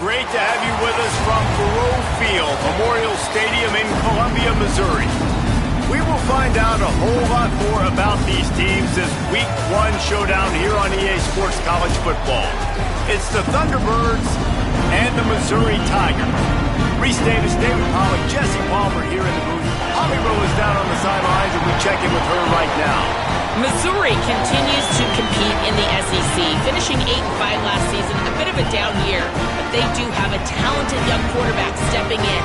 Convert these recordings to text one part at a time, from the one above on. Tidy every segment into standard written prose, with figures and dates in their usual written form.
Great to have you with us from Thoreau Field, Memorial Stadium in Columbia, Missouri. We will find out a whole lot more about these teams this Week 1 showdown here on EA Sports College Football. It's the Thunderbirds and the Missouri Tigers. Reese Davis, David Pollock, Jesse Palmer here in the booth. Holly Rowe is down on the sidelines, and we check in with her right now. Missouri continues to compete in the SEC, finishing 8-5 last season. A bit of a down year, but they do have a talented young quarterback stepping in.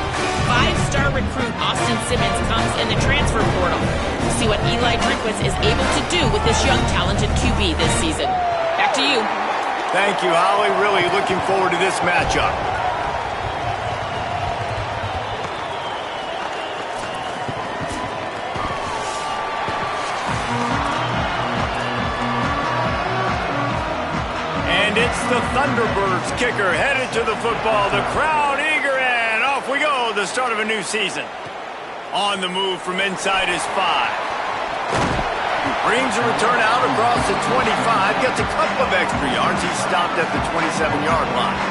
5-star recruit Austin Simmons comes in the transfer portal. We'll see what Eli Drinkwitz is able to do with this young talented QB this season. Back to you. Thank you, Holly. Really looking forward to this matchup. And it's the Thunderbirds kicker headed to the football. The crowd eager, and off we go. The start of a new season. On the move from inside his 5. Brings a return out across the 25. Gets a couple of extra yards. He's stopped at the 27-yard line.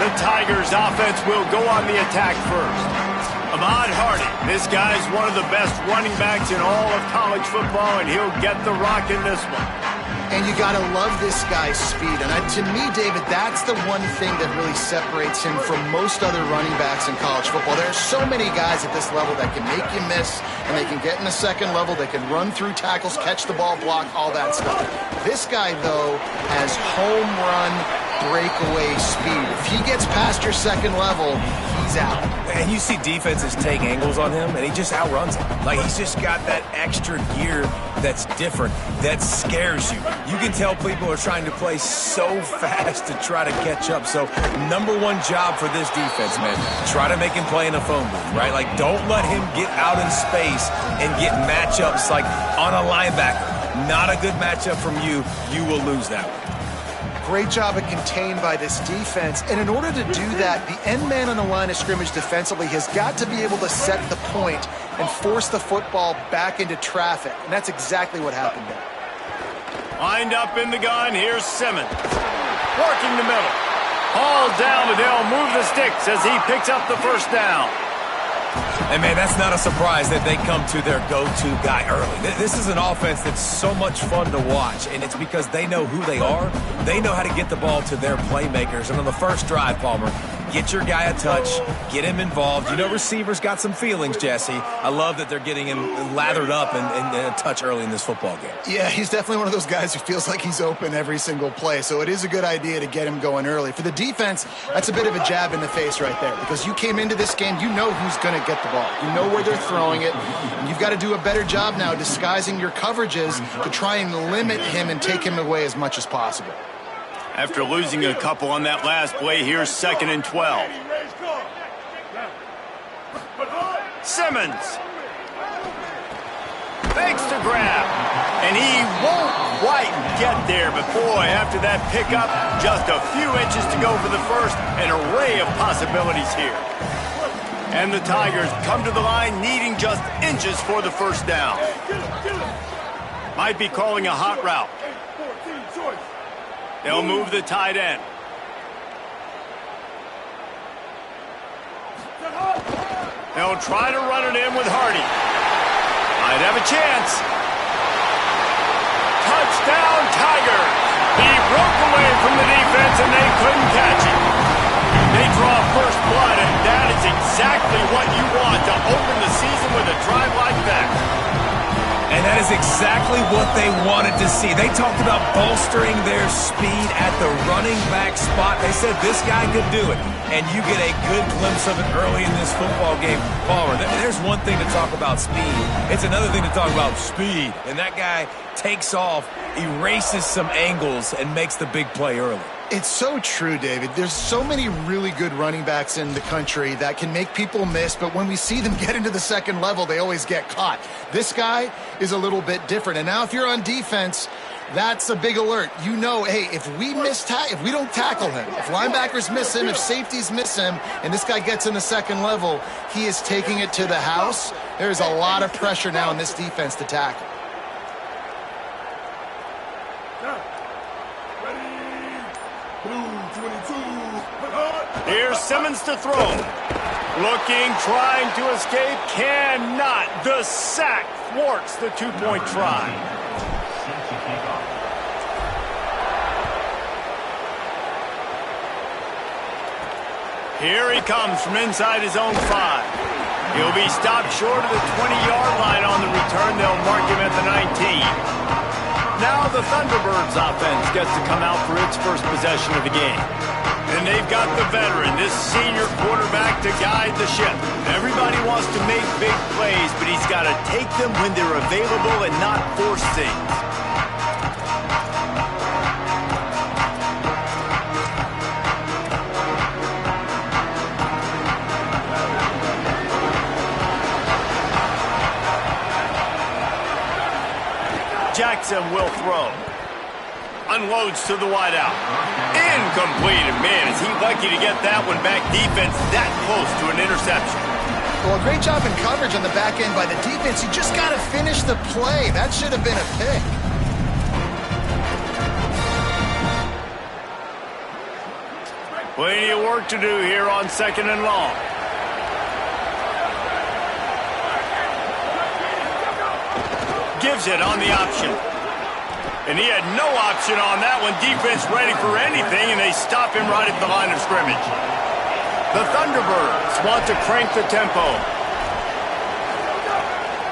The Tigers offense will go on the attack first. Ahmad Hardy. This guy's one of the best running backs in all of college football, and he'll get the rock in this one. And you got to love this guy's speed. And to me, David, that's the one thing that really separates him from most other running backs in college football. There are so many guys at this level that can make you miss, and they can get in the second level. They can run through tackles, catch the ball, block, all that stuff. This guy, though, has home run breakaway speed. If he gets past your second level, he's out. And you see defenses take angles on him, and he just outruns them. Like, he's just got that extra gear that's different, that scares you. You can tell people are trying to play so fast to try to catch up. So, number one job for this defense, man, try to make him play in a phone booth, right? Like, don't let him get out in space and get matchups like on a linebacker. Not a good matchup from you. You will lose that one. Great job of contained by this defense. And in order to do that, the end man on the line of scrimmage defensively has got to be able to set the point and force the football back into traffic. And that's exactly what happened there. Lined up in the gun, here's Simmons. Working the middle. All down, but they'll move the sticks as he picks up the first down. And, man, that's not a surprise that they come to their go-to guy early. This is an offense that's so much fun to watch, and it's because they know who they are. They know how to get the ball to their playmakers. And on the first drive, Palmer, get your guy a touch, get him involved. You know receivers got some feelings, Jesse. I love that they're getting him lathered up and a touch early in this football game. Yeah, he's definitely one of those guys who feels like he's open every single play, so it is a good idea to get him going early. For the defense, that's a bit of a jab in the face right there, because you came into this game, you know who's going to get the ball. You know where they're throwing it, and you've got to do a better job now disguising your coverages to try and limit him and take him away as much as possible. After losing a couple on that last play, here's 2nd and 12. Simmons fakes to grab, and he won't quite get there, but boy, after that pickup, just a few inches to go for the first, an array of possibilities here. And the Tigers come to the line needing just inches for the first down. Might be calling a hot route. They'll move the tight end. They'll try to run it in with Hardy. Might have a chance. Touchdown, Tigers. He broke away from the defense and they couldn't catch it. They draw first blood, and that is exactly what you want to open the season with a drive like that. And that is exactly what they wanted to see. They talked about bolstering their speed at the running back spot. They said this guy could do it. And you get a good glimpse of it early in this football game. Palmer, there's one thing to talk about speed. It's another thing to talk about speed. And that guy takes off, erases some angles, and makes the big play early. It's so true, David. There's so many really good running backs in the country that can make people miss, but when we see them get into the second level, they always get caught. This guy is a little bit different. And now if you're on defense, that's a big alert. You know, hey, if we don't tackle him, if linebackers miss him, if safeties miss him, and this guy gets in the second level, he is taking it to the house. There's a lot of pressure now in this defense to tackle. Here's Simmons to throw. Looking, trying to escape, cannot. The sack thwarts the two-point try. Here he comes from inside his own 5. He'll be stopped short of the 20-yard line on the return. They'll mark him at the 19. Now the Thunderbirds offense gets to come out for its first possession of the game. And they've got the veteran, this senior quarterback, to guide the ship. Everybody wants to make big plays, but he's got to take them when they're available and not force things. Jackson will throw. Unloads to the wideout. Incomplete. And man, is he lucky to get that one back. Defense that close to an interception. Well, great job in coverage on the back end by the defense. You just got to finish the play. That should have been a pick. Plenty of work to do here on 2nd and long. Gives it on the option. And he had no option on that one. Defense ready for anything, and they stop him right at the line of scrimmage. The Thunderbirds want to crank the tempo.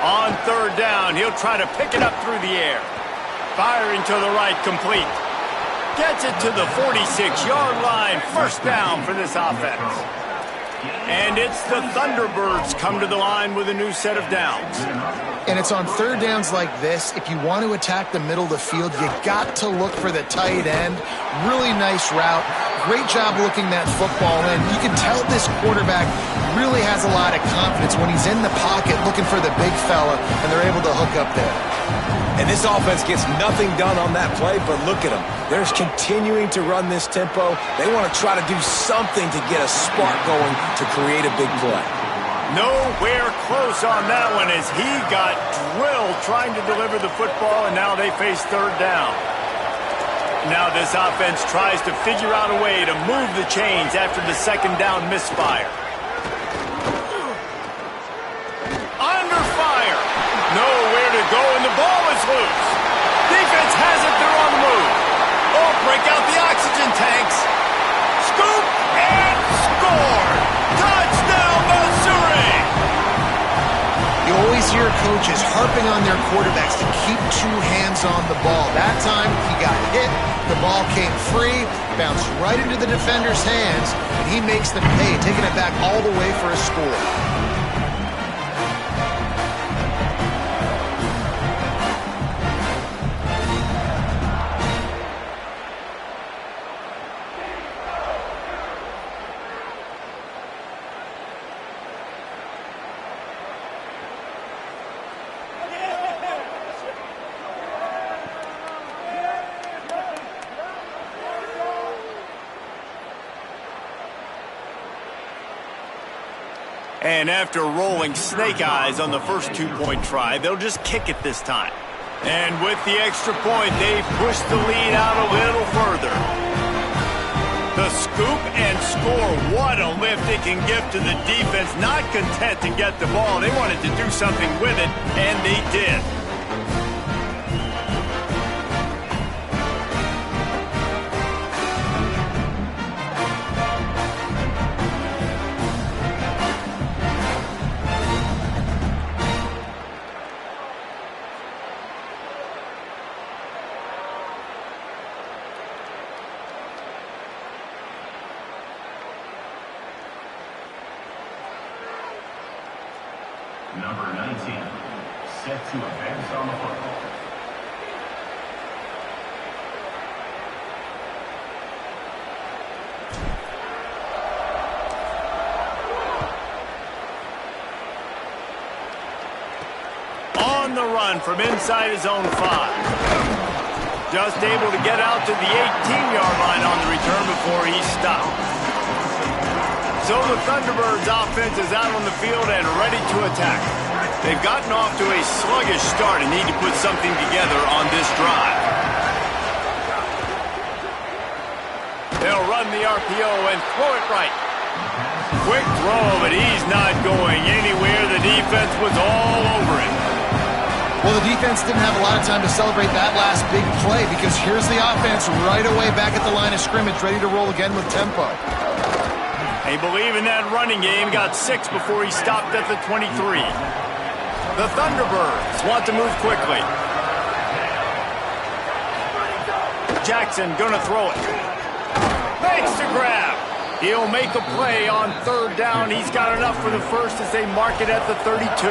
On 3rd down, he'll try to pick it up through the air. Firing to the right, complete. Gets it to the 46-yard line. First down for this offense. And it's the Thunderbirds come to the line with a new set of downs. And it's on 3rd downs like this. If you want to attack the middle of the field, you got to look for the tight end. Really nice route. Great job looking that football in. You can tell this quarterback really has a lot of confidence when he's in the pocket looking for the big fella, and they're able to hook up there. And this offense gets nothing done on that play, but look at them. They're continuing to run this tempo. They want to try to do something to get a spark going to create a big play. Nowhere close on that one as he got drilled trying to deliver the football, and now they face 3rd down. Now this offense tries to figure out a way to move the chains after the 2nd down misfire. hear coaches harping on their quarterbacks to keep two hands on the ball. That time, he got hit, the ball came free, bounced right into the defender's hands, and he makes them pay, taking it back all the way for a score. And after rolling snake eyes on the first two-point try, they'll just kick it this time. And with the extra point, they push the lead out a little further. The scoop and score, what a lift it can give to the defense. Not content to get the ball, they wanted to do something with it, and they did. Number 19, set to advance on the football. On the run from inside his own 5. Just able to get out to the 18-yard line on the return before he stopped. So the Thunderbirds offense is out on the field and ready to attack. They've gotten off to a sluggish start and need to put something together on this drive. They'll run the RPO and throw it right. Quick throw, but he's not going anywhere. The defense was all over him. Well, the defense didn't have a lot of time to celebrate that last big play because here's the offense right away back at the line of scrimmage, ready to roll again with tempo. They believe in that running game. Got 6 before he stopped at the 23. The Thunderbirds want to move quickly. Jackson gonna throw it. Makes the grab. He'll make a play on third down. He's got enough for the first as they mark it at the 32.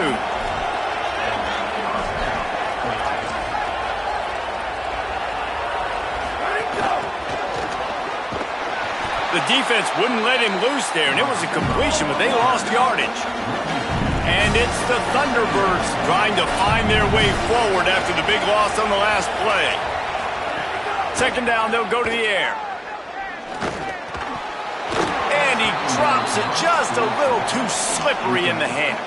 The defense wouldn't let him loose there, and it was a completion, but they lost yardage. And it's the Thunderbirds trying to find their way forward after the big loss on the last play. Second down, they'll go to the air. And he drops it just a little too slippery in the hands.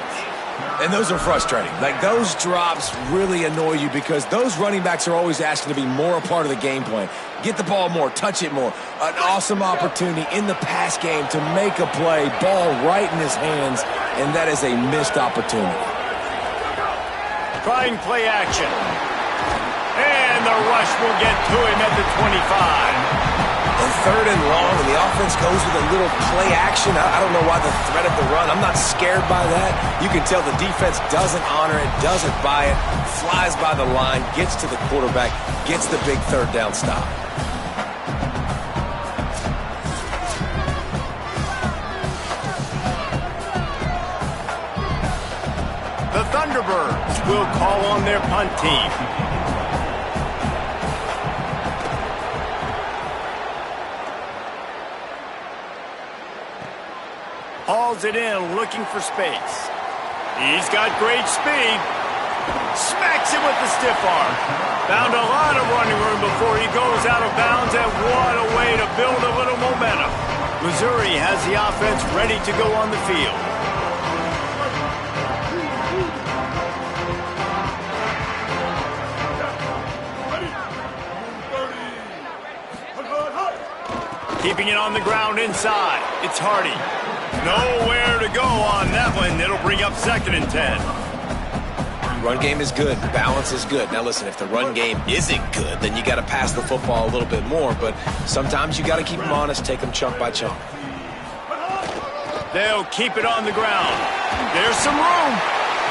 And those are frustrating. Like, those drops really annoy you because those running backs are always asking to be more a part of the game plan. Get the ball more, touch it more. An awesome opportunity in the pass game to make a play, ball right in his hands, and that is a missed opportunity. Trying play action. And the rush will get to him at the 25. And third and long, and the offense goes with a little play action. I don't know why the threat of the run. I'm not scared by that. You can tell the defense doesn't honor it, doesn't buy it, flies by the line, gets to the quarterback, gets the big third down stop. The Thunderbirds will call on their punt team. Hauls it in, looking for space. He's got great speed. Smacks it with the stiff arm. Found a lot of running room before he goes out of bounds, and what a way to build a little momentum. Missouri has the offense ready to go on the field. Keeping it on the ground inside. It's Hardy. Nowhere to go on that one. It'll bring up 2nd and 10. Run game is good. Balance is good. Now listen, if the run game isn't good, then you got to pass the football a little bit more. But sometimes you got to keep them honest, take them chunk by chunk. They'll keep it on the ground. There's some room.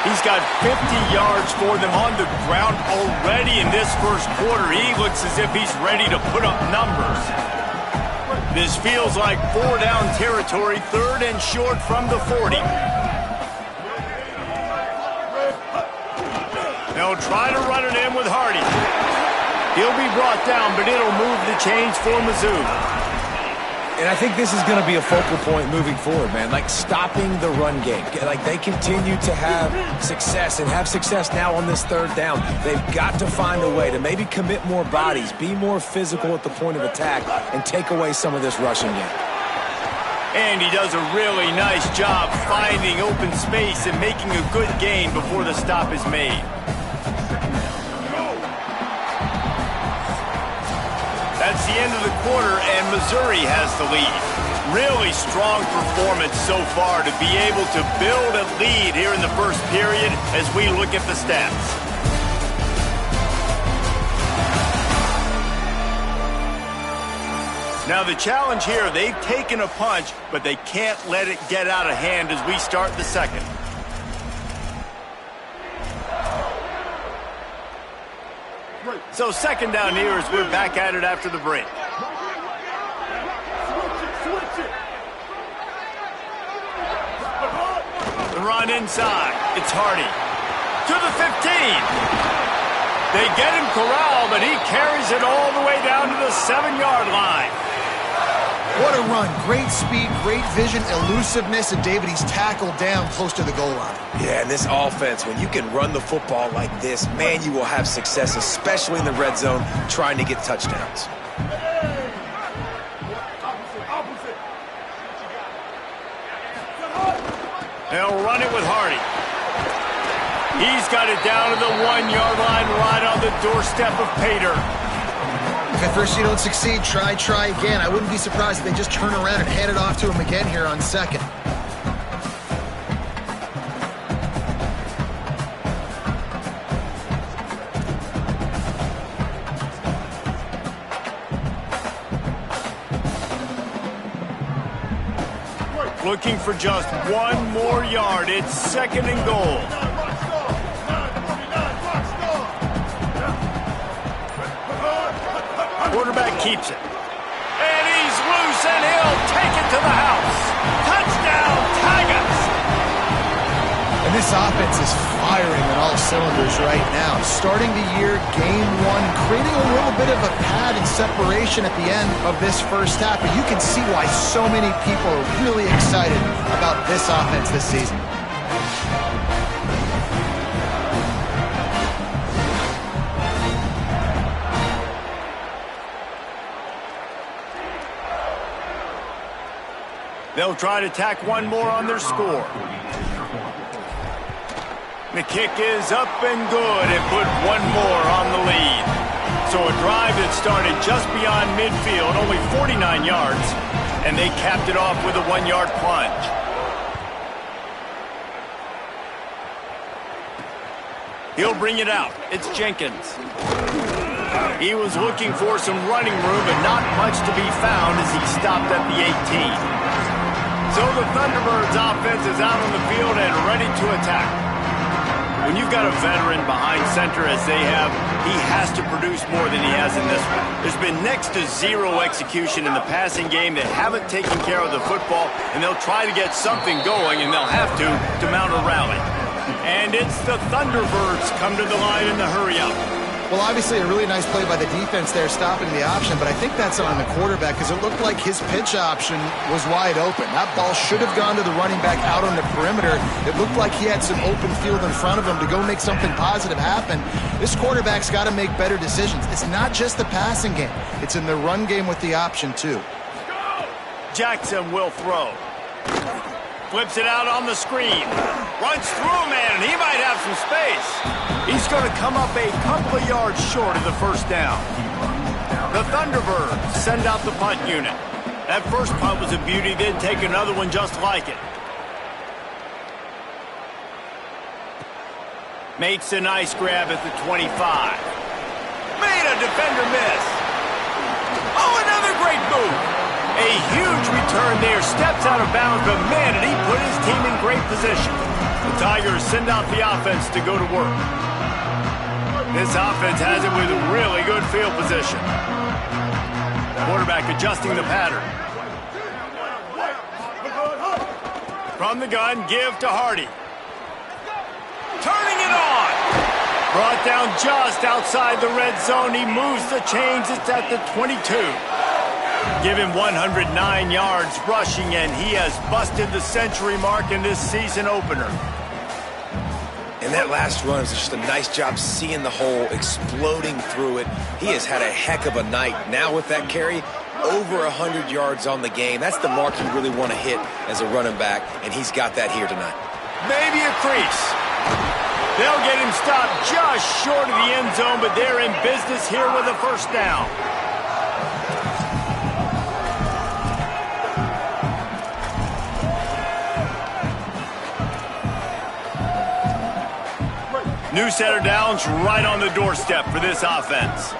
He's got 50 yards for them on the ground already in this first quarter. He looks as if he's ready to put up numbers. This feels like 4-down territory, 3rd and short from the 40. They'll try to run it in with Hardy. He'll be brought down, but it'll move the chains for Mizzou. And I think this is going to be a focal point moving forward, man. Like, stopping the run game. Like, they continue to have success and have success now on this 3rd down. They've got to find a way to maybe commit more bodies, be more physical at the point of attack, and take away some of this rushing game. And he does a really nice job finding open space and making a good gain before the stop is made. That's the end of the quarter, and Missouri has the lead. Really strong performance so far to be able to build a lead here in the first period as we look at the stats. Now the challenge here, they've taken a punch, but they can't let it get out of hand as we start the second. So 2nd down here as we're back at it after the break. The run inside. It's Hardy. To the 15. They get him corralled, but he carries it all the way down to the 7-yard line. What a run. Great speed, great vision, elusiveness, and David, he's tackled down close to the goal line. Yeah, and this offense, when you can run the football like this, man, you will have success, especially in the red zone, trying to get touchdowns. They'll run it with Hardy. He's got it down to the 1-yard line right on the doorstep of Pater. If at first you don't succeed, try again. I wouldn't be surprised if they just turn around and hand it off to him again here on 2nd. Looking for just 1 more yard. It's 2nd and goal. Quarterback keeps it. And he's loose, and he'll take it to the house. Touchdown, Tigers! And this offense is firing on all cylinders right now. Starting the year, game 1, creating a little bit of a pad and separation at the end of this first half. But you can see why so many people are really excited about this offense this season. They'll try to tack 1 more on their score. The kick is up and good and put 1 more on the lead. So a drive that started just beyond midfield, only 49 yards, and they capped it off with a 1-yard plunge. He'll bring it out. It's Jenkins. He was looking for some running room, but not much to be found as he stopped at the 18. So the Thunderbirds offense is out on the field and ready to attack. When you've got a veteran behind center as they have, he has to produce more than he has in this one. There's been next to 0 execution in the passing game. They haven't taken care of the football, and they'll try to get something going, and they'll have to mount a rally. And it's the Thunderbirds come to the line in the hurry-up. Well, obviously a really nice play by the defense there, stopping the option, but I think that's on the quarterback because it looked like his pitch option was wide open. That ball should have gone to the running back out on the perimeter. It looked like he had some open field in front of him to go make something positive happen. This quarterback's got to make better decisions. It's not just the passing game. It's in the run game with the option, too. Jackson will throw. Flips it out on the screen. Runs through a man, and he might have some space. He's going to come up a couple of yards short of the first down. The Thunderbirds send out the punt unit. That first punt was a beauty. They'd take another one just like it. Makes a nice grab at the 25. Made a defender miss. Oh, another great move. A huge return there. Steps out of bounds, but man, did he put his team in great position. The Tigers send out the offense to go to work. This offense has it with really good field position. Quarterback adjusting the pattern. From the gun, give to Hardy. Turning it on. Brought down just outside the red zone. He moves the chains. It's at the 22. Give him 109 yards rushing, and he has busted the century mark in this season opener. And that last run is just a nice job seeing the hole, exploding through it. He has had a heck of a night. Now with that carry, over 100 yards on the game. That's the mark you really want to hit as a running back, and he's got that here tonight. Maybe a crease. They'll get him stopped just short of the end zone, but they're in business here with a first down. New set of downs right on the doorstep for this offense.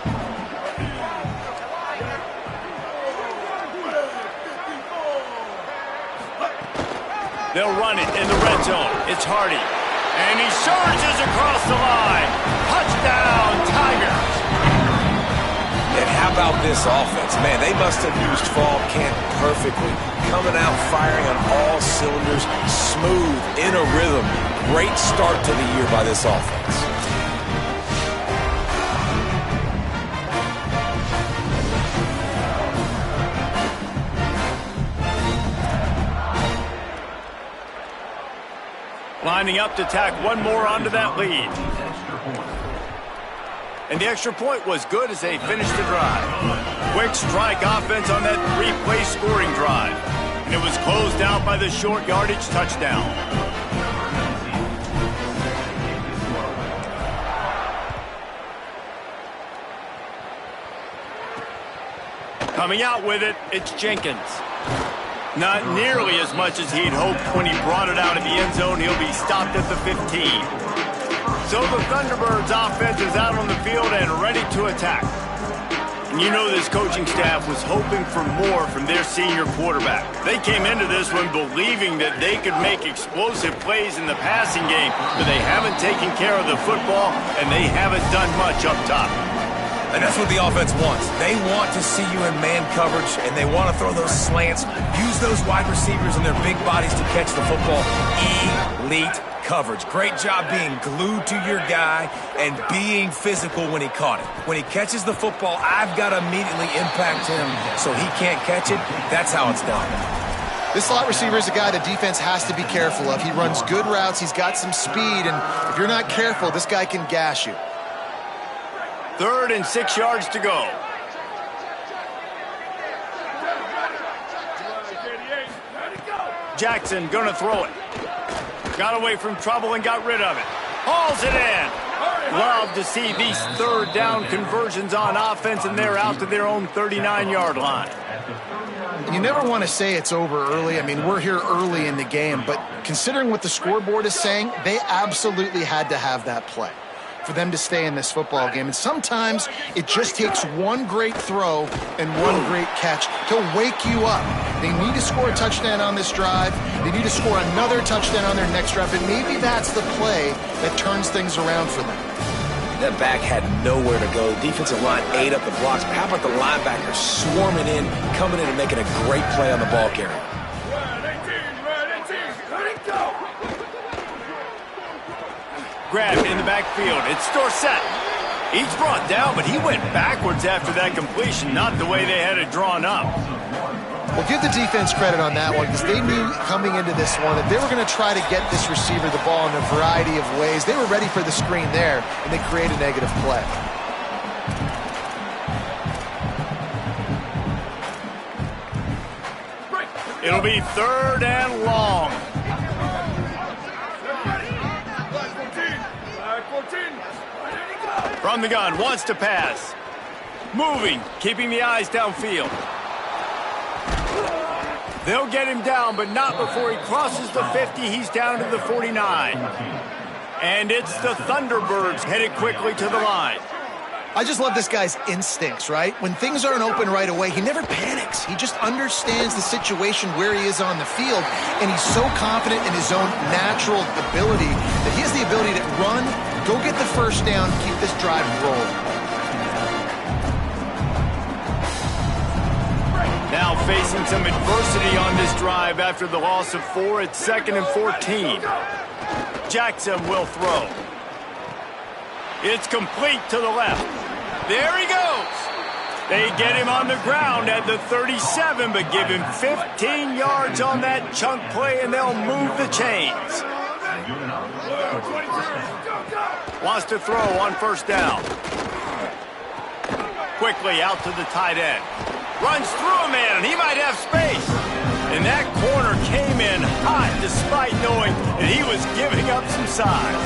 They'll run it in the red zone. It's Hardy. And he surges across the line. Touchdown, Tigers. And how about this offense? Man, they must have used fall camp perfectly. Coming out firing on all cylinders, smooth, in a rhythm. Great start to the year by this offense. Lining up to tack one more onto that lead. And the extra point was good as they finished the drive. Quick strike offense on that three-play scoring drive. And it was closed out by the short yardage touchdown. Coming out with it, it's Jenkins. Not nearly as much as he'd hoped when he brought it out of the end zone. He'll be stopped at the 15. So the Thunderbirds offense is out on the field and ready to attack. And you know this coaching staff was hoping for more from their senior quarterback. They came into this one believing that they could make explosive plays in the passing game, but they haven't taken care of the football, and they haven't done much up top. And that's what the offense wants. They want to see you in man coverage, and they want to throw those slants, use those wide receivers and their big bodies to catch the football. Elite coverage. Great job being glued to your guy and being physical when he caught it. When he catches the football, I've got to immediately impact him so he can't catch it. That's how it's done. This slot receiver is a guy the defense has to be careful of. He runs good routes. He's got some speed, and if you're not careful, this guy can gash you. 3rd and 6 yards to go. Jackson gonna throw it. Got away from trouble and got rid of it. Hauls it in. Love to see these 3rd down conversions on offense, and they're out to their own 39-yard line. You never want to say it's over early. I mean, we're here early in the game, but considering what the scoreboard is saying, they absolutely had to have that play for them to stay in this football game. And sometimes it just takes one great throw and one great catch to wake you up. They need to score a touchdown on this drive. They need to score another touchdown on their next drive. And maybe that's the play that turns things around for them. That back had nowhere to go. Defensive line ate up the blocks. But how about the linebackers swarming in, coming in and making a great play on the ball carrier? Grab in the backfield. It's Dorsett. He's brought down, but he went backwards after that completion, not the way they had it drawn up. Well, give the defense credit on that one, because they knew coming into this one that they were going to try to get this receiver the ball in a variety of ways. They were ready for the screen there, and they create a negative play. It'll be 3rd and long. From the gun, wants to pass. Moving, keeping the eyes downfield. They'll get him down, but not before he crosses the 50. He's down to the 49. And it's the Thunderbirds headed quickly to the line. I just love this guy's instincts, right? When things aren't open right away, he never panics. He just understands the situation where he is on the field, and he's so confident in his own natural ability that he has the ability to run, go get the first down, keep this drive rolling. Now facing some adversity on this drive after the loss of 4. It's 2nd and 14. Jackson will throw. It's complete to the left. There he goes. They get him on the ground at the 37, but give him 15 yards on that chunk play, and they'll move the chains. Wants to throw on first down. Quickly out to the tight end. Runs through a man, and he might have space. And that corner came in hot despite knowing that he was giving up some size.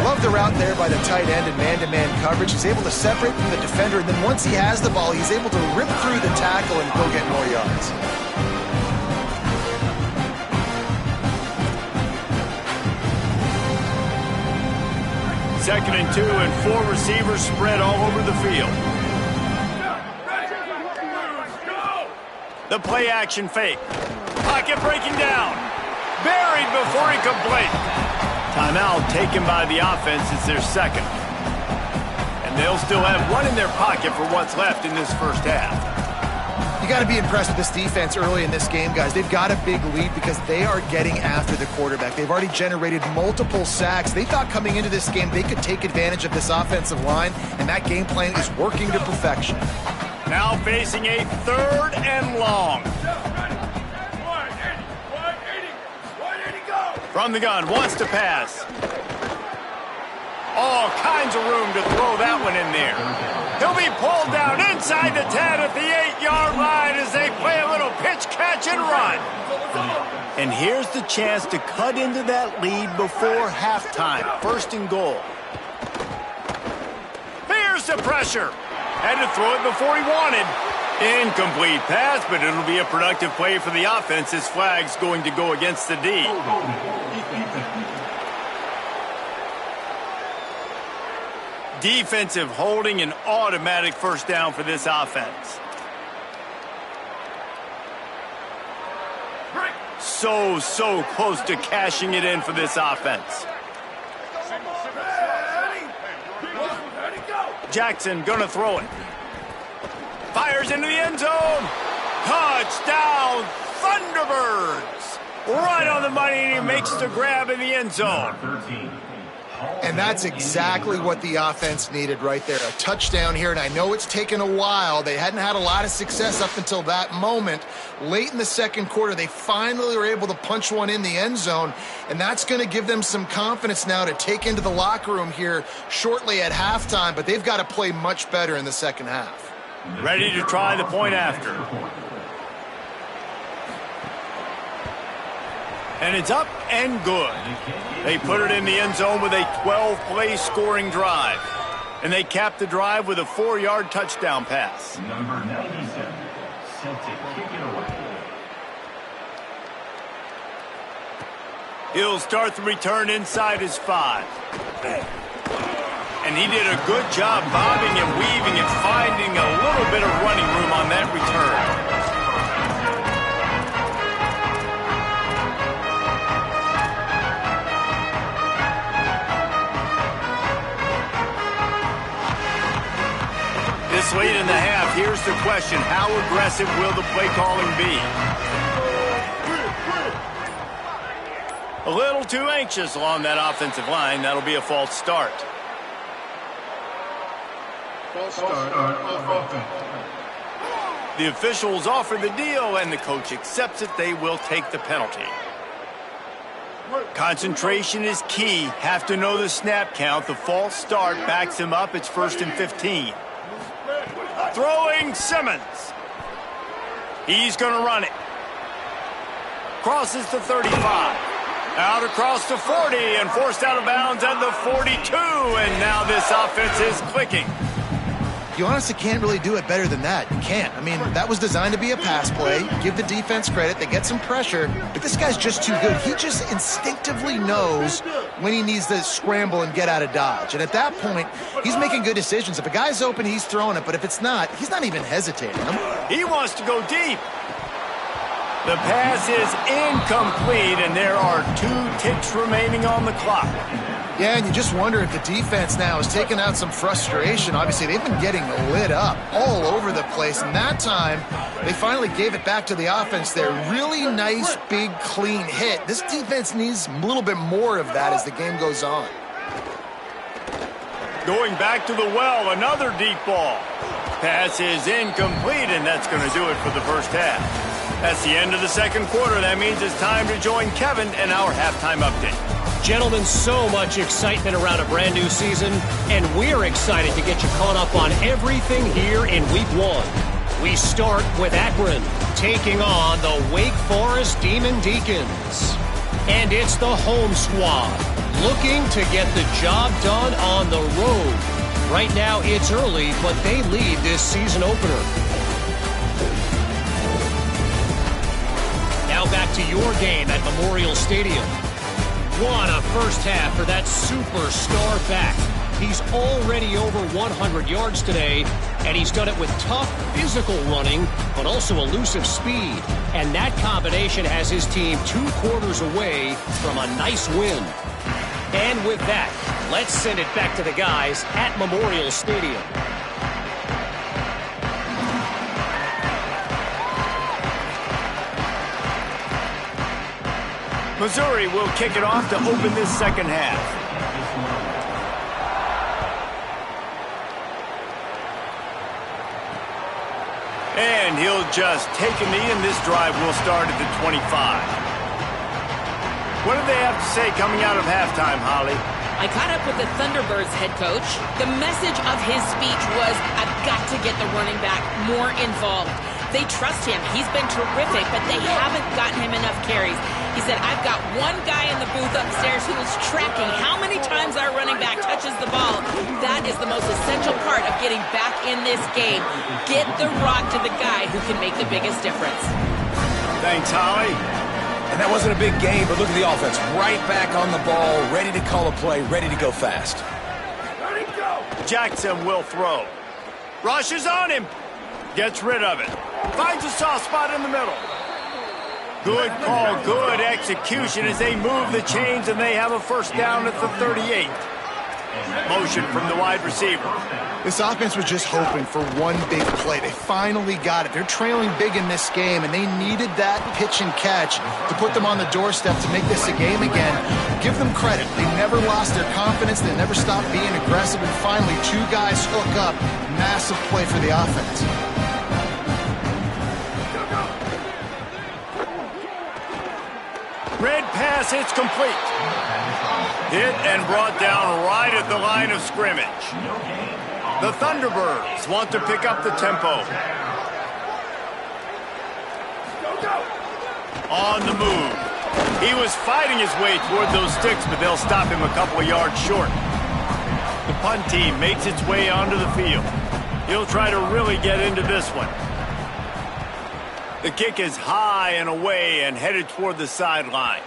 Love the route there by the tight end in man-to-man coverage. He's able to separate from the defender, and then once he has the ball, he's able to rip through the tackle and go get more yards. Second and 2, and 4 receivers spread all over the field. The play action fake. Pocket breaking down. Buried before he could blink. Timeout taken by the offense. It's their second. And they'll still have one in their pocket for what's left in this first half. You got to be impressed with this defense early in this game, guys. They've got a big lead because they are getting after the quarterback. They've already generated multiple sacks. They thought coming into this game they could take advantage of this offensive line, and that game plan is working to perfection. Now facing a 3rd and long. From the gun, wants to pass. All kinds of room to throw that one in there. He'll be pulled down inside the 10 at the 8-yard line as they play a little pitch, catch, and run. And here's the chance to cut into that lead before halftime. 1st and goal. Here's the pressure. Had to throw it before he wanted. Incomplete pass, but it'll be a productive play for the offense. This flag's going to go against the D. Defensive holding, an automatic first down for this offense. So close to cashing it in for this offense. Jackson gonna throw it. Fires into the end zone. Touchdown, Thunderbirds. Right on the money, and he makes the grab in the end zone. And that's exactly what the offense needed right there. A touchdown here, and I know it's taken a while. They hadn't had a lot of success up until that moment. Late in the second quarter, they finally were able to punch one in the end zone, and that's going to give them some confidence now to take into the locker room here shortly at halftime, but they've got to play much better in the second half. Ready to try the point after. And it's up and good. They put it in the end zone with a 12-play scoring drive. And they cap the drive with a 4-yard touchdown pass. Number 97, set to kick it away. He'll start the return inside his 5. And he did a good job bobbing and weaving and finding a little bit of running room on that return. This late in the half, here's the question. How aggressive will the play calling be? A little too anxious along that offensive line. That'll be a false start. The officials offer the deal, and the coach accepts it. They will take the penalty. Concentration is key. Have to know the snap count. The false start backs him up. It's 1st and 15. Throwing Simmons. He's going to run it. Crosses the 35. Out across the 40 and forced out of bounds at the 42. And now this offense is clicking. You honestly can't really do it better than that. You can't. I mean, that was designed to be a pass play. Give the defense credit. They get some pressure. But this guy's just too good. He just instinctively knows when he needs to scramble and get out of dodge. And at that point, he's making good decisions. If a guy's open, he's throwing it. But if it's not, he's not even hesitating. He wants to go deep. The pass is incomplete, and there are 2 ticks remaining on the clock. Yeah, and you just wonder if the defense now is taking out some frustration. Obviously, they've been getting lit up all over the place, and that time, they finally gave it back to the offense there. Really nice, big, clean hit. This defense needs a little bit more of that as the game goes on. Going back to the well, another deep ball. Pass is incomplete, and that's going to do it for the first half. That's the end of the second quarter. That means it's time to join Kevin and our halftime update. Gentlemen, so much excitement around a brand new season, and we're excited to get you caught up on everything here in Week 1. We start with Akron, taking on the Wake Forest Demon Deacons. And it's the home squad, looking to get the job done on the road. Right now, it's early, but they lead this season opener. Now back to your game at Memorial Stadium. What a first half for that superstar back. He's already over 100 yards today, and he's done it with tough physical running, but also elusive speed. And that combination has his team 2 quarters away from a nice win. And with that, let's send it back to the guys at Memorial Stadium. Missouri will kick it off to open this second half. And he'll just take a knee, and this drive will start at the 25. What did they have to say coming out of halftime, Holly? I caught up with the Thunderbirds head coach. The message of his speech was, I've got to get the running back more involved. They trust him. He's been terrific, but they haven't gotten him enough carries. He said, I've got one guy in the booth upstairs who is tracking how many times our running back touches the ball. That is the most essential part of getting back in this game. Get the rock to the guy who can make the biggest difference. Thanks, Holly. And that wasn't a big game, but look at the offense. Right back on the ball, ready to call a play, ready to go fast. Jackson will throw. Rushes on him. Gets rid of it. Finds a soft spot in the middle. Good call, good execution as they move the chains, and they have a first down at the 38. Motion from the wide receiver. This offense was just hoping for one big play. They finally got it. They're trailing big in this game, and they needed that pitch and catch to put them on the doorstep to make this a game again. Give them credit. They never lost their confidence. They never stopped being aggressive, and finally 2 guys hook up. Massive play for the offense. Red pass, it's complete. Hit and brought down right at the line of scrimmage. The Thunderbirds want to pick up the tempo. On the move. He was fighting his way toward those sticks, but they'll stop him a couple of yards short. The punt team makes its way onto the field. He'll try to really get into this one. The kick is high and away and headed toward the sideline.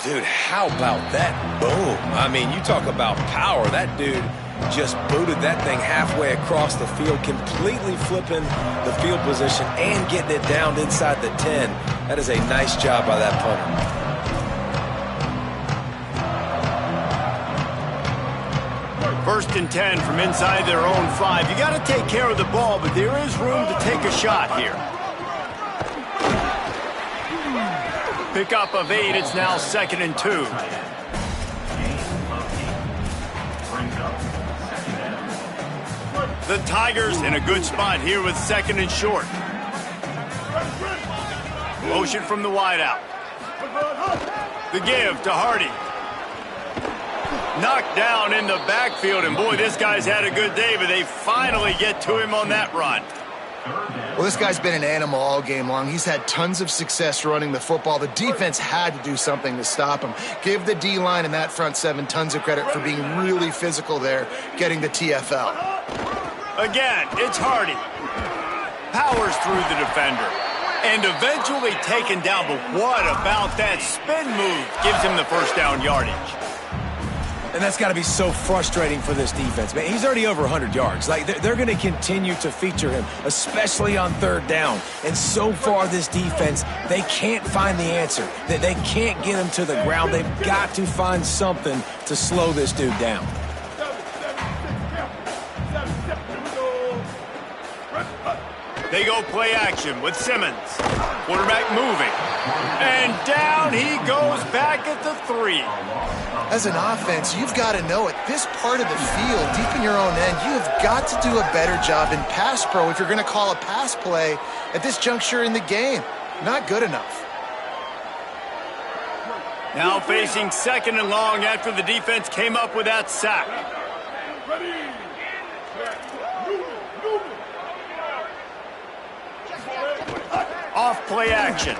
Dude, how about that boom? I mean, you talk about power. That dude just booted that thing halfway across the field, completely flipping the field position and getting it down inside the 10. That is a nice job by that punter. First and 10 from inside their own 5. You got to take care of the ball, but there is room to take a shot here. Pickup of 8. It's now 2nd and 2. The Tigers in a good spot here with 2nd and short. Motion from the wideout. The give to Hardy. Knocked down in the backfield, and boy, this guy's had a good day, but they finally get to him on that run. Well, this guy's been an animal all game long. He's had tons of success running the football. The defense had to do something to stop him. Give the D-line and that front 7 tons of credit for being really physical there, getting the TFL. Again, it's Hardy. Powers through the defender. And eventually taken down, but what about that spin move? Gives him the first down yardage. And that's got to be so frustrating for this defense, man. He's already over 100 yards. Like, they're going to continue to feature him, especially on third down. And so far, this defense, they can't find the answer. They can't get him to the ground. They've got to find something to slow this dude down. They go play action with Simmons. Quarterback moving. And down he goes back at the 3. As an offense, you've got to know at this part of the field, deep in your own end, you have got to do a better job in pass pro if you're going to call a pass play at this juncture in the game. Not good enough. Now facing second and long after the defense came up with that sack. Off play action.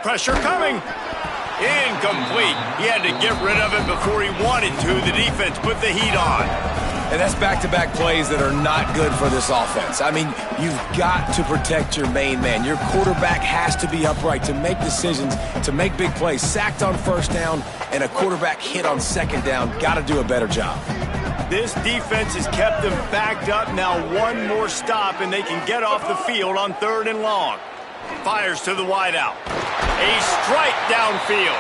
Pressure coming. Incomplete. He had to get rid of it before he wanted to. The defense put the heat on. And that's back-to-back plays that are not good for this offense. I mean, you've got to protect your main man. Your quarterback has to be upright to make decisions, to make big plays. Sacked on first down and a quarterback hit on second down. Got to do a better job. This defense has kept them backed up. Now one more stop, and they can get off the field on third and long. Fires to the wideout. A strike downfield.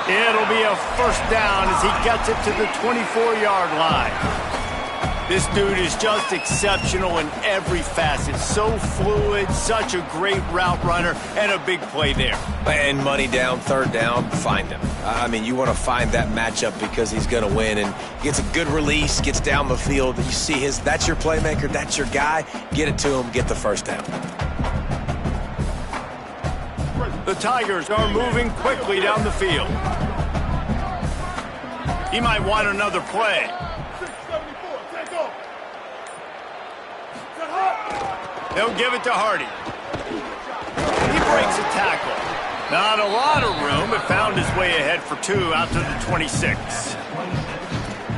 It'll be a first down as he gets it to the 24-yard line. This dude is just exceptional in every facet. So fluid, such a great route runner, and a big play there. And money down, third down, find him. I mean, you want to find that matchup because he's going to win, and gets a good release, gets down the field. You see that's your playmaker, that's your guy. Get it to him, get the first down. The Tigers are moving quickly down the field. He might want another play. They'll give it to Hardy. He breaks a tackle. Not a lot of room, but found his way ahead for 2 out to the 26.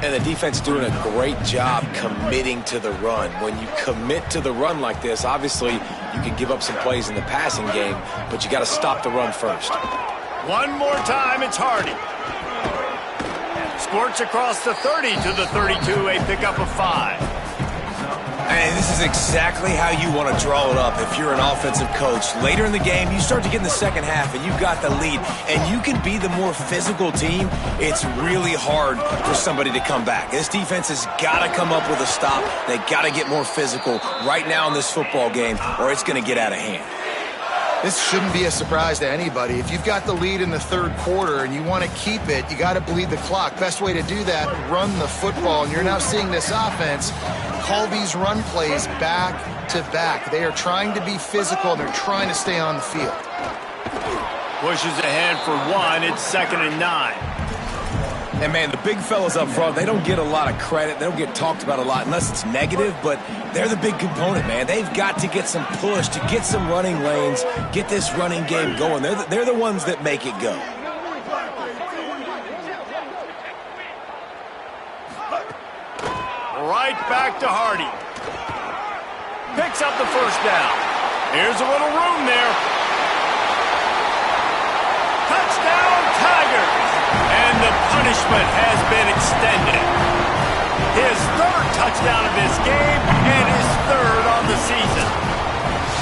And the defense doing a great job committing to the run. When you commit to the run like this, obviously you can give up some plays in the passing game, but you got to stop the run first. One more time, it's Hardy. Squirts across the 30 to the 32, a pickup of 5. And this is exactly how you want to draw it up if you're an offensive coach. Later in the game, you start to get in the second half, and you've got the lead, and you can be the more physical team. It's really hard for somebody to come back. This defense has got to come up with a stop. They got to get more physical right now in this football game, or it's going to get out of hand. This shouldn't be a surprise to anybody. If you've got the lead in the third quarter and you want to keep it, you got to bleed the clock. Best way to do that, run the football. And you're now seeing this offense call these run plays back to back. They are trying to be physical, and they're trying to stay on the field. Pushes ahead for 1. It's 2nd and 9. And, man, the big fellas up front, they don't get a lot of credit. They don't get talked about a lot unless it's negative, but they're the big component, man. They've got to get some push, to get some running lanes, get this running game going. They're the ones that make it go. Right back to Hardy. Picks up the first down. Here's a little room there. Touchdown, Tigers! And the punishment has been extended. His 3rd touchdown of this game and his 3rd on the season.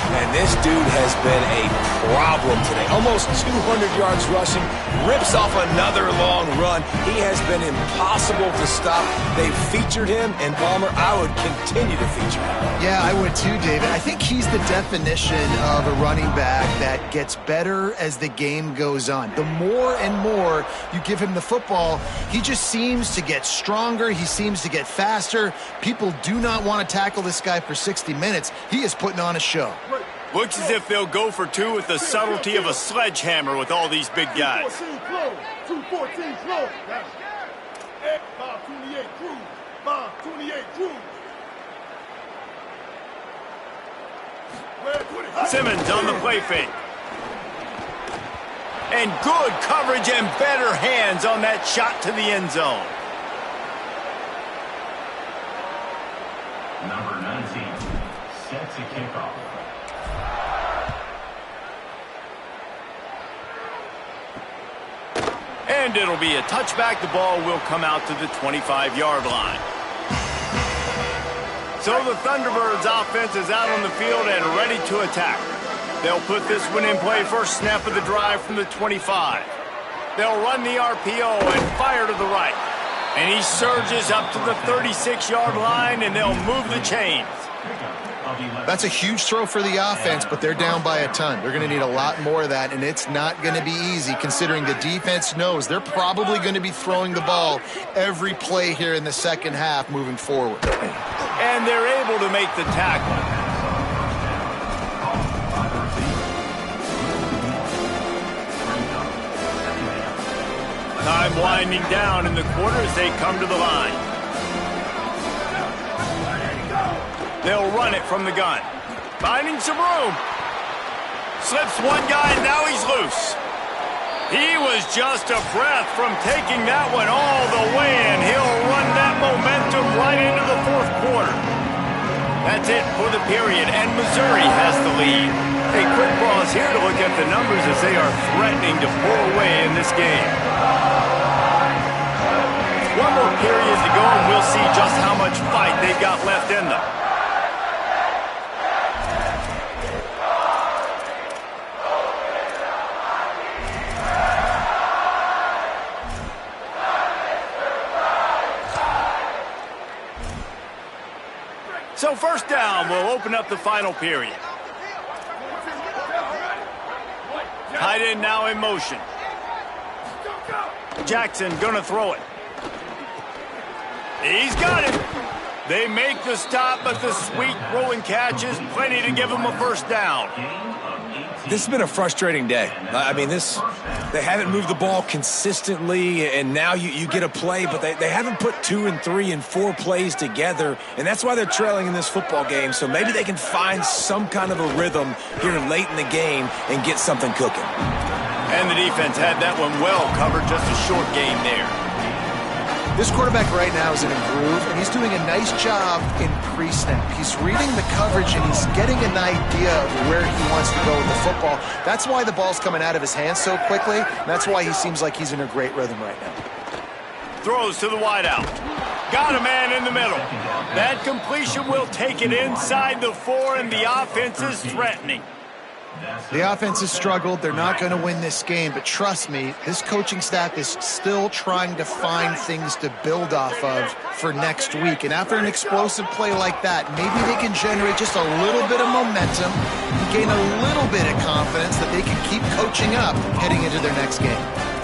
And this dude has been a problem today. Almost 200 yards rushing, rips off another long run. He has been impossible to stop. They've featured him, and Palmer, I would continue to feature him. Yeah, I would too, David. I think he's the definition of a running back that gets better as the game goes on. The more and more you give him the football, he just seems to get stronger. He seems to get faster. People do not want to tackle this guy for 60 minutes. He is putting on a show. Looks as if they'll go for 2 with the subtlety of a sledgehammer with all these big guys. 214 close. 528 cruise. 528 cruise. Simmons on the play fake. And good coverage and better hands on that shot to the end zone. Number 19, set to kick off. And it'll be a touchback. The ball will come out to the 25-yard line. So the Thunderbirds offense is out on the field and ready to attack. They'll put this one in play first snap of the drive from the 25. They'll run the RPO and fire to the right. And he surges up to the 36-yard line, and they'll move the chains. That's a huge throw for the offense, but they're down by a ton. They're going to need a lot more of that, and it's not going to be easy considering the defense knows they're probably going to be throwing the ball every play here in the second half moving forward. And they're able to make the tackle. Time winding down in the quarter as they come to the line. They'll run it from the gun. Finding some room. Slips one guy, and now he's loose. He was just a breath from taking that one all the way, and he'll run that momentum right into the fourth quarter. That's it for the period, and Missouri has the lead. A quick pause here to look at the numbers as they are threatening to pull away in this game. One more period to go, and we'll see just how much fight they've got left in them. So first down will open up the final period. Tight end now in motion. Jackson gonna throw it. He's got it. They make the stop, but the sweet throw and catch is plenty to give him a first down. This has been a frustrating day. I mean, they haven't moved the ball consistently, and now you get a play, but they haven't put 2 and 3 and 4 plays together, and that's why they're trailing in this football game. So maybe they can find some kind of a rhythm here late in the game and get something cooking. And the defense had that one well covered, just a short game there. This quarterback right now is in a groove, and he's doing a nice job in pre-snap. He's reading the coverage, and he's getting an idea of where he wants to go with the football. That's why the ball's coming out of his hands so quickly, and that's why he seems like he's in a great rhythm right now. Throws to the wideout. Got a man in the middle. That completion will take it inside the 4, and the offense is threatening. The offense has struggled. They're not going to win this game, but trust me, this coaching staff is still trying to find things to build off of for next week. And after an explosive play like that, maybe they can generate just a little bit of momentum and gain a little bit of confidence that they can keep coaching up heading into their next game.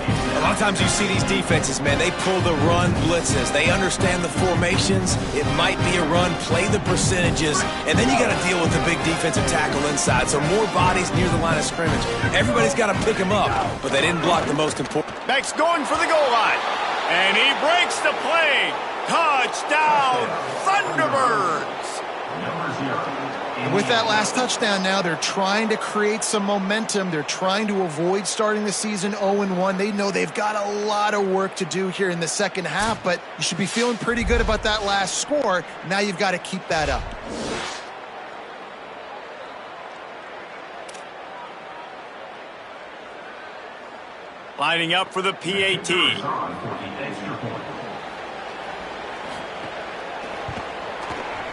A lot of times you see these defenses, man, they pull the run blitzes. They understand the formations. It might be a run, play the percentages, and then you got to deal with the big defensive tackle inside. So more bodies near the line of scrimmage. Everybody's got to pick them up, but they didn't block the most important. Beck's going for the goal line, and he breaks the play. Touchdown, Thunderbirds! And with that last touchdown now, they're trying to create some momentum. They're trying to avoid starting the season 0-1. They know they've got a lot of work to do here in the second half, but you should be feeling pretty good about that last score. Now you've got to keep that up. Lining up for the PAT.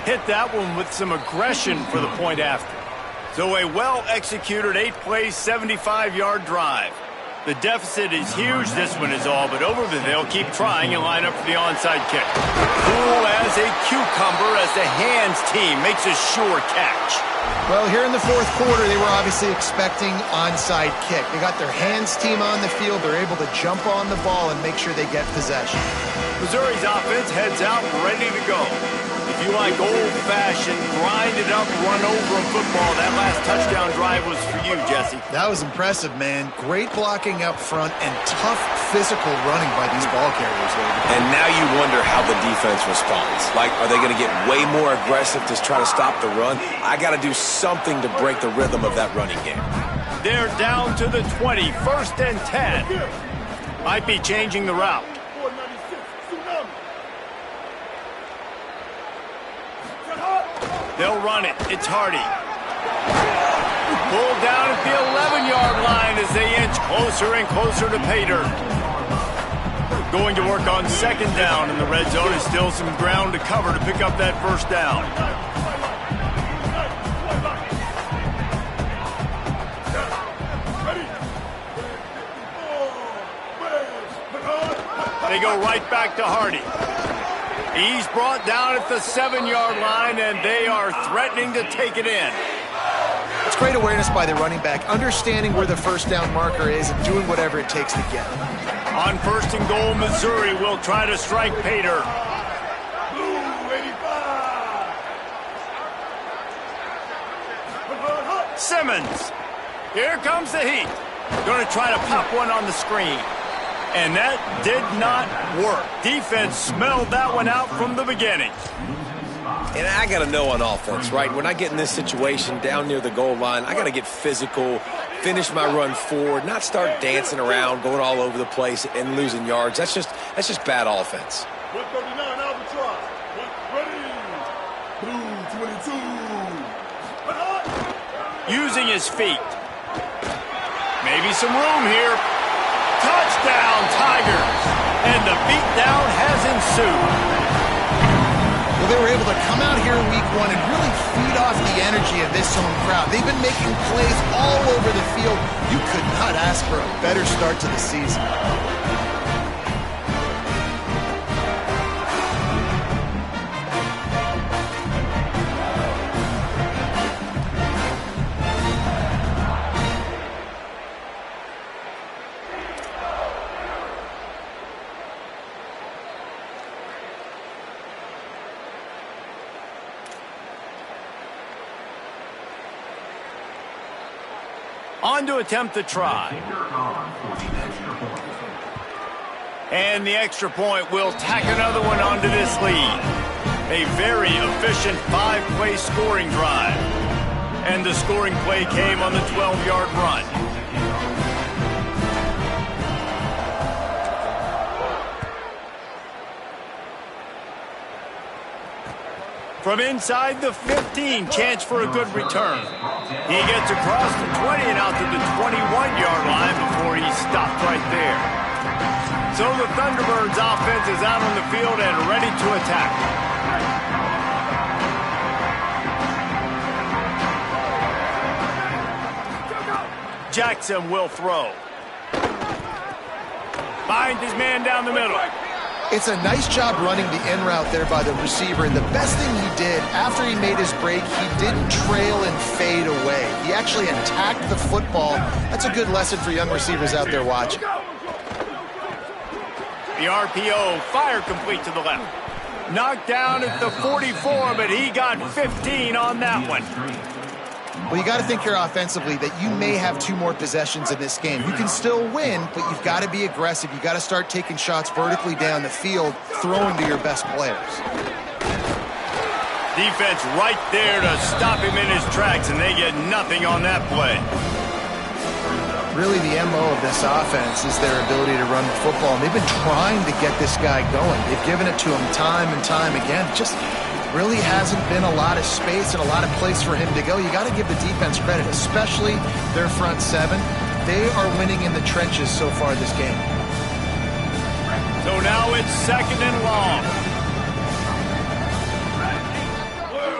Hit that one with some aggression for the point after. So a well-executed 8-play, 75-yard drive. The deficit is huge. This one is all but over, but they'll keep trying and line up for the onside kick. Cool as a cucumber as the hands team makes a sure catch. Well, here in the fourth quarter, they were obviously expecting onside kick. They got their hands team on the field. They're able to jump on the ball and make sure they get possession. Missouri's offense heads out ready to go. If you like old-fashioned, grind-it-up, run-over football, that last touchdown drive was for you, Jesse. That was impressive, man. Great blocking up front and tough physical running by these ball carriers, David. And now you wonder how the defense responds. Like, are they going to get way more aggressive to try to stop the run? I got to do something to break the rhythm of that running game. They're down to the 20, 1st and 10. Might be changing the route. They'll run it. It's Hardy. Pulled down at the 11-yard line as they inch closer and closer to pay dirt. Going to work on second down in the red zone. Is still some ground to cover to pick up that first down. They go right back to Hardy. He's brought down at the 7-yard line, and they are threatening to take it in. It's great awareness by the running back, understanding where the first down marker is and doing whatever it takes to get it. On first and goal, Missouri will try to strike pay dirt. Blue 85. Simmons. Here comes the heat. Going to try to pop one on the screen. And that did not work. Defense smelled that one out from the beginning. And I got to know on offense, right? When I get in this situation down near the goal line, I got to get physical, finish my run forward, not start dancing around, going all over the place and losing yards. That's just bad offense. 139 Albatross. Ready. Blue 22. Using his feet. Maybe some room here. Touchdown, Tigers. And the beatdown has ensued. Well, they were able to come out here in week one and really feed off the energy of this home crowd. They've been making plays all over the field. You could not ask for a better start to the season. On to attempt the try. And the extra point will tack another one onto this lead. A very efficient 5-play scoring drive. And the scoring play came on the 12-yard run. From inside the 15, chance for a good return. He gets across the 20 and out to the 21-yard line before he stopped right there. So the Thunderbirds offense is out on the field and ready to attack. Jackson will throw. Finds his man down the middle. It's a nice job running the in route there by the receiver, and the best thing he did after he made his break, he didn't trail and fade away. He actually attacked the football. That's a good lesson for young receivers out there watching. The RPO, fire complete to the left. Knocked down at the 44, but he got 15 on that one. Well, you got to think here offensively that you may have 2 more possessions in this game. You can still win, but you've got to be aggressive. You've got to start taking shots vertically down the field, throwing to your best players. Defense right there to stop him in his tracks, and they get nothing on that play. Really, the MO of this offense is their ability to run the football, and they've been trying to get this guy going. They've given it to him time and time again. Just really hasn't been a lot of space and a lot of place for him to go. You got to give the defense credit, especially their front 7. They are winning in the trenches so far this game. So now it's second and long.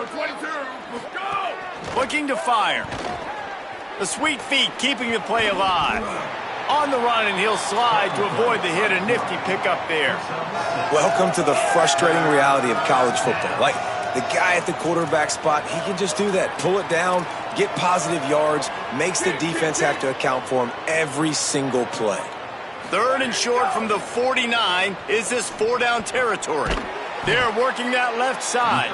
22. Let's go. Looking to fire. The sweet feet keeping the play alive. On the run, and he'll slide to avoid the hit. A nifty pickup there. Welcome to the frustrating reality of college football. Like, the guy at the quarterback spot, he can just do that. Pull it down, get positive yards, makes the defense have to account for him every single play. Third and short from the 49. Is this 4-down territory? They're working that left side.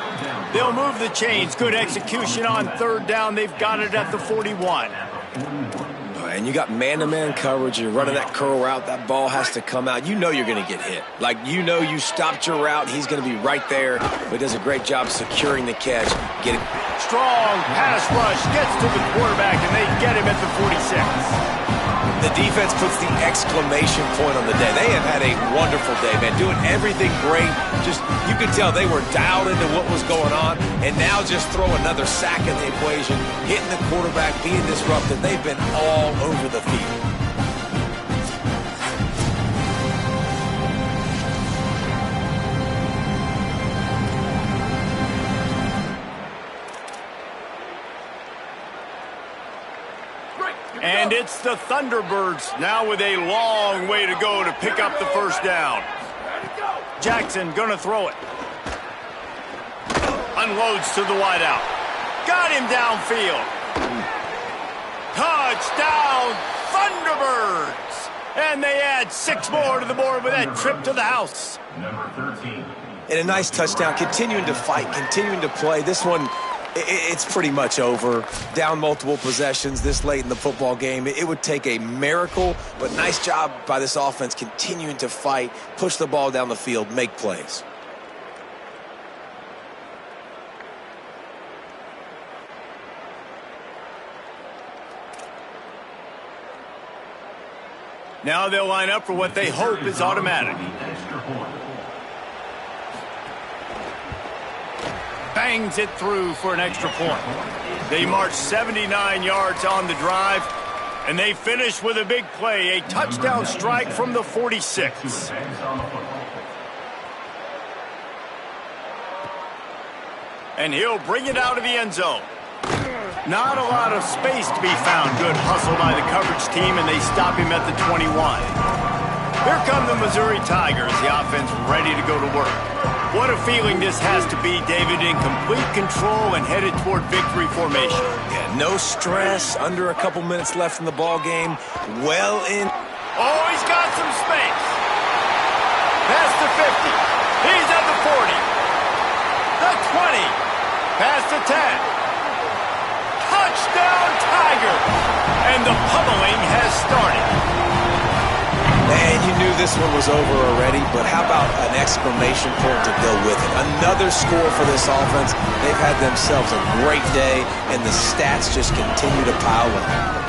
They'll move the chains. Good execution on third down. They've got it at the 41. And you got man-to-man coverage. You're running that curl route. That ball has to come out. You know you're going to get hit. Like, you know you stopped your route. He's going to be right there. But he does a great job securing the catch. Getting strong pass rush. Gets to the quarterback, and they get him at the 46. The defense puts the exclamation point on the day. They have had a wonderful day, man, doing everything great. Just, you could tell they were dialed into what was going on, and now just throw another sack in the equation, hitting the quarterback, being disruptive. They've been all over the field. And it's the Thunderbirds now with a long way to go to pick up the first down. Jackson gonna throw it. Unloads to the wideout. Got him downfield. Touchdown, Thunderbirds! And they add 6 more to the board with that trip to the house. Number 13. And a nice touchdown, continuing to fight, continuing to play. This one, it's pretty much over. Down multiple possessions this late in the football game. It would take a miracle, but nice job by this offense continuing to fight, push the ball down the field, make plays. Now they'll line up for what they hope is automatic. Bangs it through for an extra point. They march 79 yards on the drive, and they finish with a big play, a touchdown strike from the 46. And he'll bring it out of the end zone. Not a lot of space to be found. Good hustle by the coverage team, and they stop him at the 21. Here come the Missouri Tigers, the offense ready to go to work. What a feeling this has to be, David, in complete control and headed toward victory formation. Yeah, no stress, under a couple minutes left in the ball game. Well in. Oh, he's got some space. Past the 50. He's at the 40. The 20. Past the 10. Touchdown, Tiger! And the pummeling has started. Man, you knew this one was over already, but how about an exclamation point to go with it? Another score for this offense. They've had themselves a great day, and the stats just continue to pile up.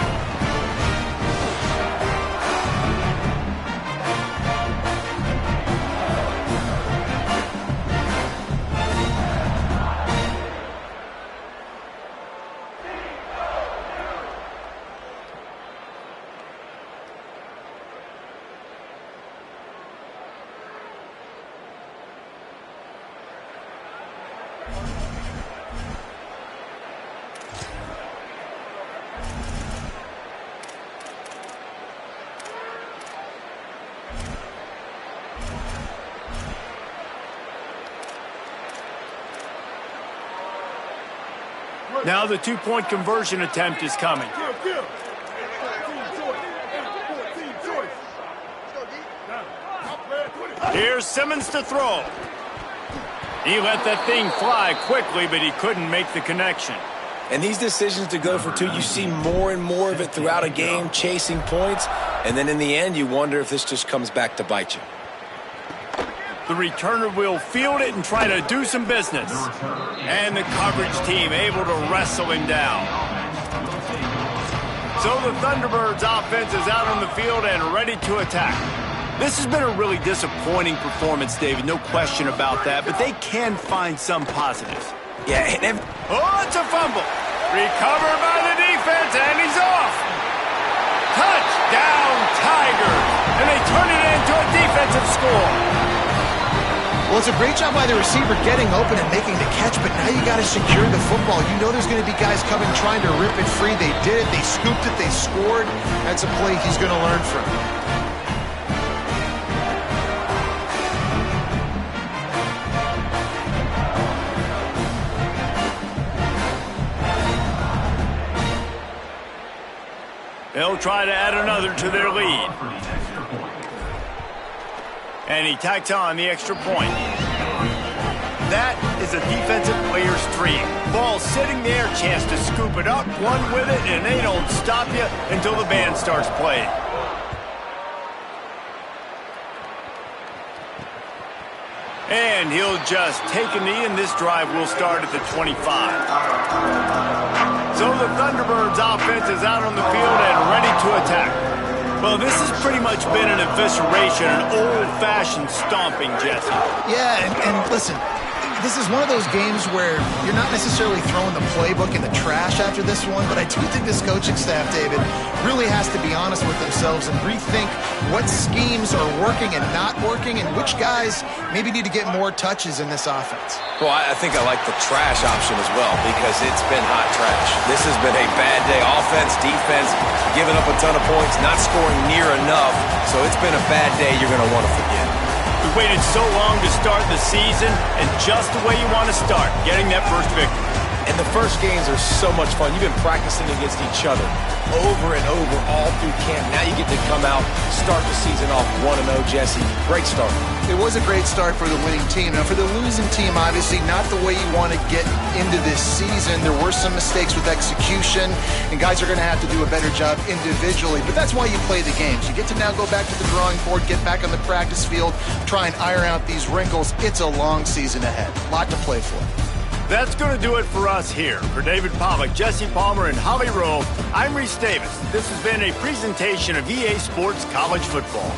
Now the two-point conversion attempt is coming. Here's Simmons to throw. He let that thing fly quickly, but he couldn't make the connection. And these decisions to go for two, you see more and more of it throughout a game, chasing points, and then in the end, you wonder if this just comes back to bite you. The returner will field it and try to do some business. And the coverage team able to wrestle him down. So the Thunderbirds offense is out on the field and ready to attack. This has been a really disappointing performance, David, no question about that, but they can find some positives. Yeah, oh, it's a fumble. Recovered by the defense, and he's off. Touchdown, Tigers. And they turn it into a defensive score. Well, it's a great job by the receiver getting open and making the catch, but now you got to secure the football. You know there's going to be guys coming trying to rip it free. They did it. They scooped it. They scored. That's a play he's going to learn from. They'll try to add another to their lead. And he tacks on the extra point. That is a defensive player's dream. Ball sitting there, chance to scoop it up, one with it, and they don't stop you until the band starts playing. And he'll just take a knee, and this drive will start at the 25. So the Thunderbirds offense is out on the field and ready to attack. Well, this has pretty much been an evisceration, an old-fashioned stomping, Jesse. Yeah, and listen, this is one of those games where you're not necessarily throwing the playbook in the trash after this one, but I do think this coaching staff, David, really has to be honest with themselves and rethink what schemes are working and not working and which guys maybe need to get more touches in this offense. Well, I think I like the trash option as well because it's been hot trash. This has been a bad day. Offense, defense, giving up a ton of points, not scoring near enough. So it's been a bad day you're going to want to forget. We waited so long to start the season, and just the way you want to start, getting that first victory. And the first games are so much fun. You've been practicing against each other over and over all through camp. Now you get to come out, start the season off 1-0, Jesse. Great start. It was a great start for the winning team. Now, for the losing team, obviously not the way you want to get into this season. There were some mistakes with execution, and guys are going to have to do a better job individually. But that's why you play the games. You get to now go back to the drawing board, get back on the practice field, try and iron out these wrinkles. It's a long season ahead. A lot to play for. That's going to do it for us here. For David Pollack, Jesse Palmer, and Holly Rowe, I'm Reese Davis. This has been a presentation of EA Sports College Football.